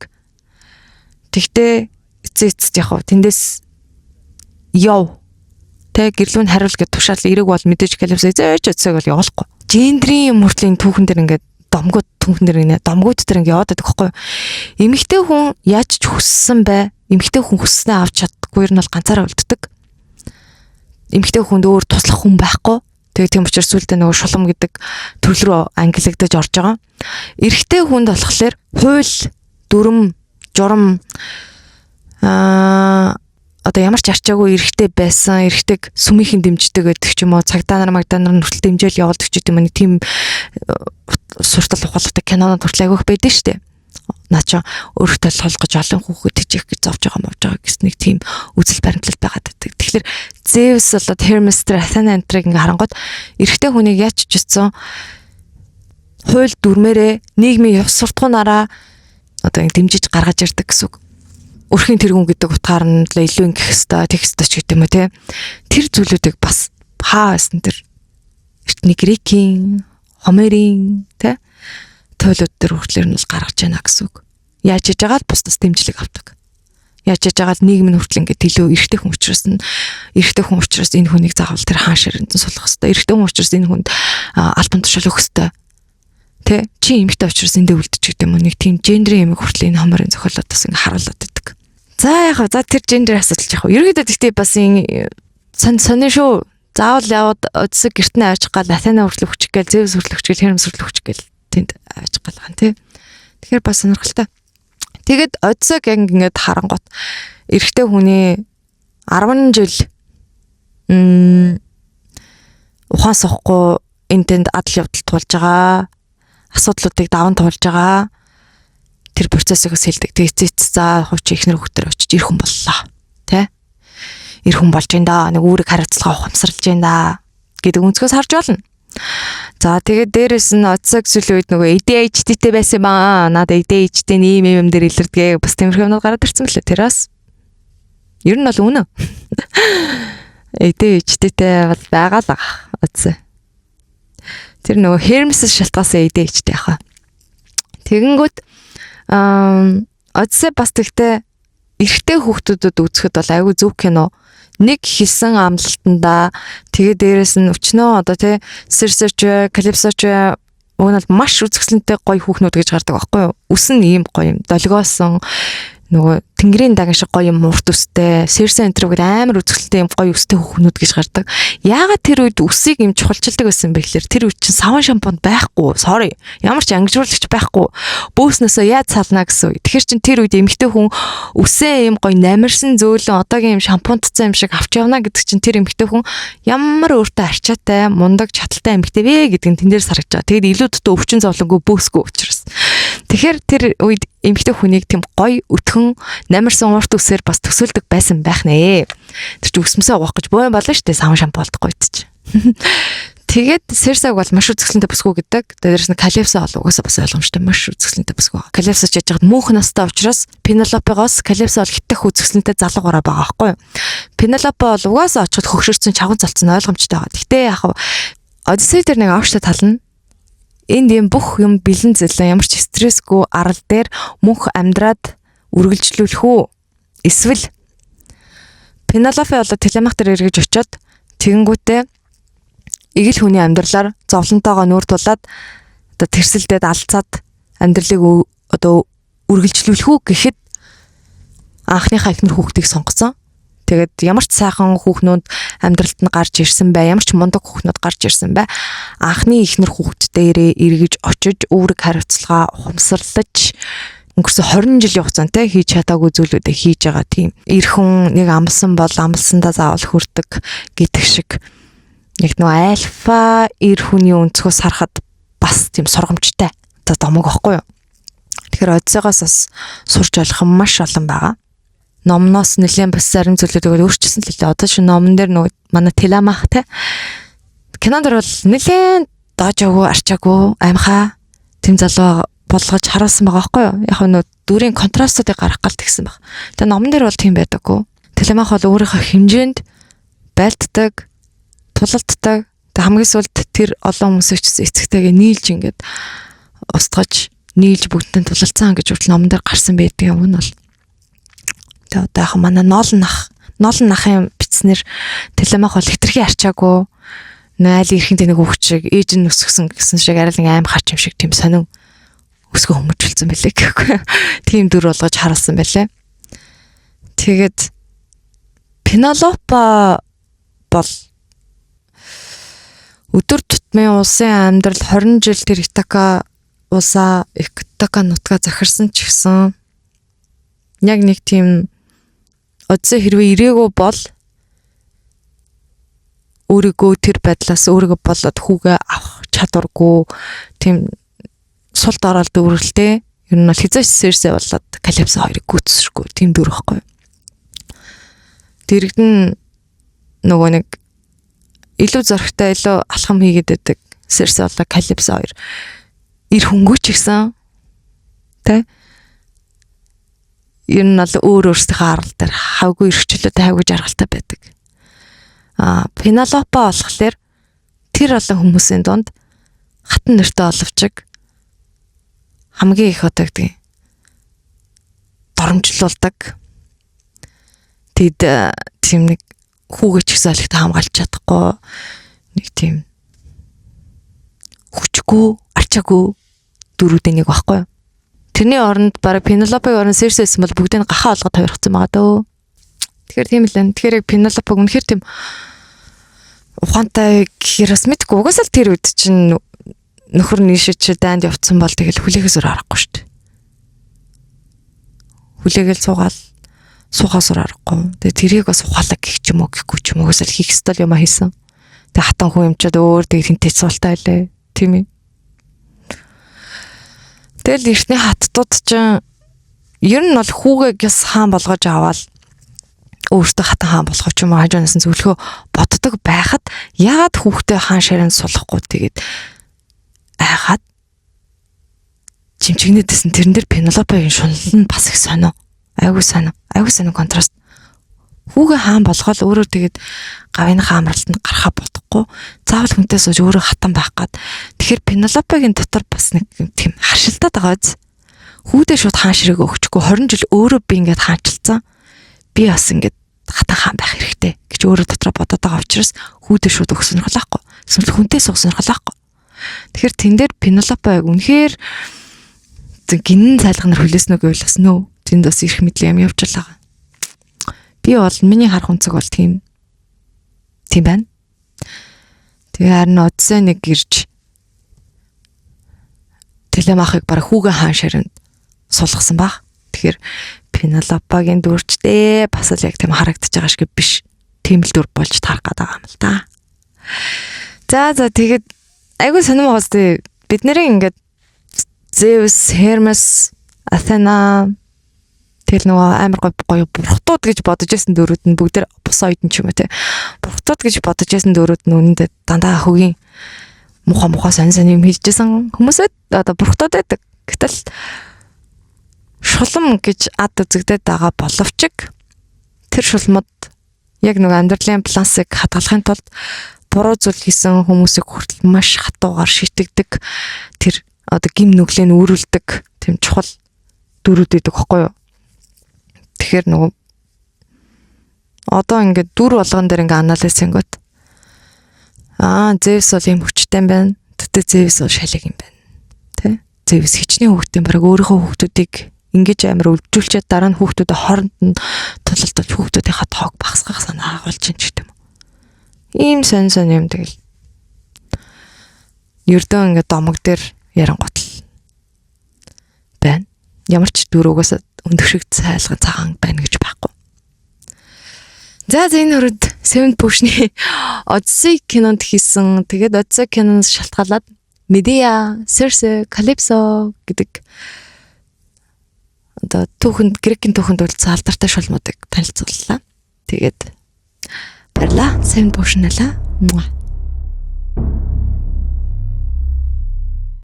Тэгтээ эцэст яг тэндээс яв. Тэг гэрлүүн хариул гэж тушаал эрэг бол мэдээж Калипсо зөөж Одиссег бол явуулахгүй. Гендрийн мөртлийн түүхэн дээр ингээд домгууд түүхэн дээр ингээд домгууд дээр ингээд яваад байдаг байхгүй юу? Эмэгтэй хүн яаж ч хүссэн бай. Эмэгтэй хүн хүссэнээ авч чаддаггүй нь бол ганцаараа үлддэг. Эмэгтэй хүнд өөр туслах хүн байхгүй. Тэгээ тийм учраас сүлдээ нөгөө шулам гэдэг төрөл рүү ангилагдаж орж байгаа. Эрэгтэй хүнд болохоор хууль, дүрм, журам одоо ямар ч арчаагүй эрэгтэй байсан, эрэгтэйг сүмийнхэн дэмждэг гэдэг ч юм уу, цагдаа нар хүртэл дэмжээл явуулдаг ч гэдэг юм. Тийм суртал ухаалгатай кинонод хүртэл агиох байдаг шүү дээ. Наача өөртөө толгож олон хүүхэд тижих гэж зовж байгаа гэсэн нэг тийм үзэл баримтлал байгаад байдаг. Тэгэхээр Zeus болоод Hermes, Athena энтриг ингээ харангууд эрэгтэй хүнийг яаж ч гэсэн хууль дүрмээрээ нийгмийн ёс суртахуунаараа одоо дэмжиж гаргаж ирдэг гэсэн үг. Өрхийн тэргүүн гэдэг утгаар нь л илүү ингэх хэвээр тех хэвээр ч гэдэг юм уу те. Тэр зүйлүүдийг бас хаасан тэр эртний грекийн, хомерийн те тойлууд дээр хүртлээр нь бол гаргаж яана гэсэн үг. Яаж хийж байгаа л бусдаас дэмжлэг авдаг. Яаж хийж байгаа л нийгэм нь хүртэл ингээд илүү эрэгтэй хүн учраас энэ хүнийг заавал тэр хаан ширээнд сулах хэвээр. Эрэгтэй хүн учраас энэ хүнд альбом тушаал өгөх хэвээр. Тэ чи эмэгтэй учраас эндээ үлдчих гэдэг юм уу, нэг тийм гендрийн эмэг хүртэл энэ хомрын зохиолоодоос ингээ харуулдаг байдаг. За тэр гендер асуудалж яг. Ерөнхийдөө гэхдээ бас сонин шүү. Заавал яваад Одиссег гертнээ авчих гал Аthena хүртэл хүчих гээл, Zeus хүртэл хүчих гээл, Hermes хүртэл хүчих гээл тэнд авчих гал ган тий. Тэгэхээр бас сонирхолтой. Тэгээд Одиссег яг ингээд харангуут эрэгтэй хүний 10 жил ухаан суухгүй энэ тэнд адал явдал туулж байгаа. Асуудлуудыг даван туулж байгаа. Тэр процессыг хэлдэг. Тэгээд за хууч ихнэр хөхтөр очиж ир хүн боллоо. Тэ? Ир хүн болж байна да. Нэг үүрэг хариуцлага ухамсарлаж байна да гэдэг өнцгөөс харж болно. За тэгээд дээрэс нь Одиссег сүлийн үед нөгөө ADHD-тэй байсан юм аа. Надад ADHD ийм дээр илэрдэг. Бас тиймэрхүү юмнууд гараад ирсэн мөлий. Тэрээс ер нь бол үнэ. ADHD-тэй бол байгаа л Одиссег. Тэр нөгөө Hermes-с шалтгаасан ADHD яхаа. Тэгэнгүүт Одиссей бас тэгтээ эрэгтэй хүүхдүүдэд үзэхэд бол айгүй зөв кино. Нэг хийсэн амлалтанда тэгээ дээрэс нь өчнөө одоо тий Circe ч Calypso ч уг нь маш үзэсгэлэнтэй гоё хүүхнүүд гэж гардаг байхгүй юу? Үс нь ийм гоё юм. Долгоосон нөгөө тэнгэрийн даган шиг гоё юм урт үстэй Circe энтрүүгээр амар үзэсгэлэнтэй юм гоё үстэй хүүхнүүд гэж гардаг. Яагаад тэр үед үсийг юм чухалчилдаг байсан бэ гэхээр тэр үед чинь саван шампунь байхгүй. Sorry. Ямар ч ангижруулагч байхгүй. Бөөснөөсөө яаж сална гэсэн үг. Тэгэхээр чин тэр үед эмэгтэй хүн үсээ юм гоё намирсан зөөлөн одоогийн юм шампуньтцсан юм шиг авч явна гэдэг чинь тэр эмэгтэй хүн ямар өөртөө арчаатай, мундаг, чаталтай эмэгтэй вэ гэдэг нь тэн дээр сарагч байгаа. Тэгэд илүү дутуу өвчин зовлонгүй бөөсгүй учраас. Тэгэхээр тэр үед эмэгтэй хүнийг тийм гоё өтгөн намирсан урт үсээр бас төсөөлдөг байсан байх нэ. Тэр чинь өсмөсөө угаах гэж боо юм болно шүү дээ. Саван шампунь болдохгүй ч. Тэгээд Circe бол маш үзэсгэлэнтэй бүсгүй гэдэг. Дээрээс нь Calypso бол угаасаа бас ойлгомжтой маш үзэсгэлэнтэй бүсгүй. Calypso ч яаж яагаад мөнх настай учраас Penelope-гоос Calypso бол хиттэх үзэсгэлэнтэй залуугаараа байгаа байхгүй юу? Penelope бол угаасаа очиход хөгшөрсөн чавхан цалцсан ойлгомжтой байгаа. Гэхдээ яг Одиссей дээр нэг авштай тал нь энд юм бүх юм бэлэн зэлэн ямар ч стрессгүй арал дээр мөнх амьдраад үргэлжлүүлэх үү? Эсвэл Penelope болоо Телемах дээр эргэж очиод тэгэнгүүтээ эгэл хүний амьдралаар зовлонтойгоо нүүр тулаад одоо тэрсэлдээд алцаад амьдралыг одоо үргэлжлүүлэх үү гэхэд анхныхаа ихнэр хүүхдийг сонгосон. Тэгээд ямар ч сайхан хүүхнүүд амьдралд нь гарч ирсэн бай, ямар ч мундаг хүүхнүүд гарч ирсэн бай. Анхны ихнэр хүүхд дээрээ эргэж очиж үүрэг хариуцлага ухамсарлаж өнгөрсөн 20 жилийн хугацаанд хийж чадаагүй зүйлүүдээ хийж байгаа тийм. Эр хүн нэг амлсан бол амлсандаа заавал хүрдэг гэдэг шиг яг нөө альфа эр хүний өнцгөөс харахад бас тийм сургамжтай. За домог байхгүй юу? Тэгэхээр Одиссеогоос бас сурч болох маш олон байгаа. Номноос нэлээд бас зарим зүйлүүд өөрчилсөн л лээ. Одоо шинэ номон дээр нөгөө манай Теламах те кинонд бол нэлээд доожоогүй, арчаагүй, амхаа тэм залуу болгож харуулсан байгаа байхгүй юу? Яг нь дүрийн контрастуудыг гаргах галт гисэн баг. Тэгээ номон дээр бол тийм байдаггүй. Теламах бол өөрийнхөө хэмжээнд байлддаг, тулалддаг. Тэгээ хамгийн сүүлд тэр олон хүмүүсийг эцэгтэйгээ нийлж ингээд устгаж, нийлж бүгдэн тулалцсан гэж үртэл номон дээр гарсан байдаг юм нь бол. Тэгээ одоо яг манай ноолн нахын бичснэр Теламах бол хитрхи арчаагүй. Найл ирэхэнтэй нэг хүүхчиг ээж нь өсгсөн гэсэн шиг арай нэг аим харч юм шиг тийм сонин өсгөө хөмөжүүлсэн байлээ гэхгүй. Тийм дүр болгож харуулсан байлээ. Тэгээд Пенелопа бол өдөр тутмын улсын амьдрал 20 жил тэр Итака нутгаа захирсан ч гэсэн яг нэг тийм Одиссей хэрвээ ирээгүй бол өөрийгөө тэр байдлаас өөрийгөө болоод хүүгээ авах чадваргүй тийм сул доролт өөрөлтэй ер нь бол хизээч Серсей болоод Калипсо хоёрыг гүйцэсрэхгүй тийм дүр байхгүй. Дэрэгдэн нөгөө нэг илүү зөрөгтэй илүү алхам хийгээд байдаг Серсей болоо Калипсо хоёр ир хөнгөөч гисэн тэ ер нь бол өөрсдийнхөө аргал дээр хавгүй эрхчлөөтэй хавгүй жаргалтай байдаг. Пенелопа болохоор тэр олон хүмүүсийн дунд хатан нэртэй оловчиг хамгийн их одоо гэдэг доромжлуулдаг. Тэд тийм нэг хүүгээ ч гэсэн олигтой хамгаалж чадахгүй нэг тийм хүчгүй, арчаагүй дөрүүдийн нэг багхгүй. Тэрний оронд бараг Пенелопыг орон Серсейсэн бол бүгдийг гахаа олгоод тавирхсан байгаа дөө. Тэгэхээр тийм л энэ. Тэгэхээр яг Пенелопыг үнэхээр тийм ухаантай гэхээр бас мэдгүй. Угаасаа л тэр үед чинь нөхөр нийшэж дайнд явцсан бол тэгэл хүлээхээс өөр аргагүй шүү дээ. Хүлээгээл суухаас өөр аргагүй. Тэгээ тэрийг бас ухаалаг гэх ч юм уу гэхгүй ч юм уу угаасаа хийх ёстой юм хийсэн. Тэгээ хатан хүн юмчаад өөр тэгээ хинтэй цуултаа илээ. Тийм ээ. Тэгэл эртний хаттууд чинь ер нь бол хүүгээс хаан болгож аваад өөртөө хатан хаан болгох юм уу хажуунаас нь зөвлөхөө боддог байхад яагаад хүүхдээ хаан ширээнд сулахгүй тэгээд айгаад чимчигнэдэсэн тэрэн дээр Пенелопагийн шунал нь бас их сонио. Айгуу сонио контраст. Хүүгээ хаан болгоод өөрөө тэгээд гавьяаныхаа амралтанд гарахаа бодохгүй заавал хүнтэй сууж өөрөө хатан байх гад. Тэгэхээр Пенелопагийн дотор бас нэг тийм харшилтаад байгаа биз. Хүүдээ шууд хаан ширээг өгчихгүй 20 жил өөрөө би ингээд хаанчилсан. Би бас ингээд хатан хаан байх хэрэгтэй гэж өөрөө дотроо бодоод байгаа учраас хүүдээ шууд өгснөх болохгүй. Эсвэл хүнтэй сууснах болохгүй. Тэгэхээр тэн дээр Пенелопа яг үнэхээр гинэн цайлганаар хүлээснөө гэвэл бас нөө тэнд бас ирэх мэдлэг юм явж байгаа. Би бол миний харах үнцэг бол тийм байна. Тэгээ харин Одиссей нэг ирж Телемахыг бараг хүүгээ хаан ширэнд сулгасан баг. Тэгэхээр Пенелопагийн дүрчтэй бас л яг тийм харагдаж байгаа шиг биш. Тийм л дүр болж таарах гээд байгаа юм л да. За тэгээд айгүй сонирм байгаас бид нэрээ ингээд Zeus, Hermes, Athena тэгэл нөгөө амар гоё бурхтууд гэж бодож байсан дөрүүд нь бүгд Poseidon ч юм уу те. Бурхтууд гэж бодож байсан дөрүүд нь үнэндээ дандаа хөгийн муха сонь юм хэлжсэн хүмүүсээ одоо бурхтууд байдаг. Гэтэл шулам гэж ад үзэгдээд байгаа боловч тэр шулмууд яг нэг амьдралын балансыг хадгалахын тулд буруу зүйл хийсэн хүмүүсийг хүртэл маш хатуугаар шийтгдэг тэр одоо гим нүглээ өөрүүлдэг тийм чухал дүрүүд байдаг байхгүй юу? Тэгэхээр нөгөө одоо ингээд дүр болгон дээр ингээд анализ хийнгөт Zeus бол юм хүчтэй юм байна. Тэгтээ Zeus бол шалиг юм байна. Тэ? Zeus хичнээн хүүхдээ бараг өөрийнхөө хүүхдүүдийг ингэж амар өвжүүлчихэд дараа нь хүүхдүүдэд хооронд нь тулалдаж хүүхдүүдийнхээ тоог багасгах санаа агуулж юм ч гэдэм. Ийм сонь юм тэгэл. Ердөө ингээд домог дээр ярангуут л байна. Ямар ч дөрөвгөөс өндөгшиг цайлган цагаан байна гэж байхгүй. За энэ хүрээд Seven Push-ны Odyssey кинонд хийсэн. Тэгээд Odyssey киноноос шалтгаалаад Medea, Circe, Calypso гэдэг одоо түүхэнд грекийн түүхэнд үлдсэн алдартай шулмуудыг танилцууллаа. Тэгээд баярлаа. Сайн буушналаа.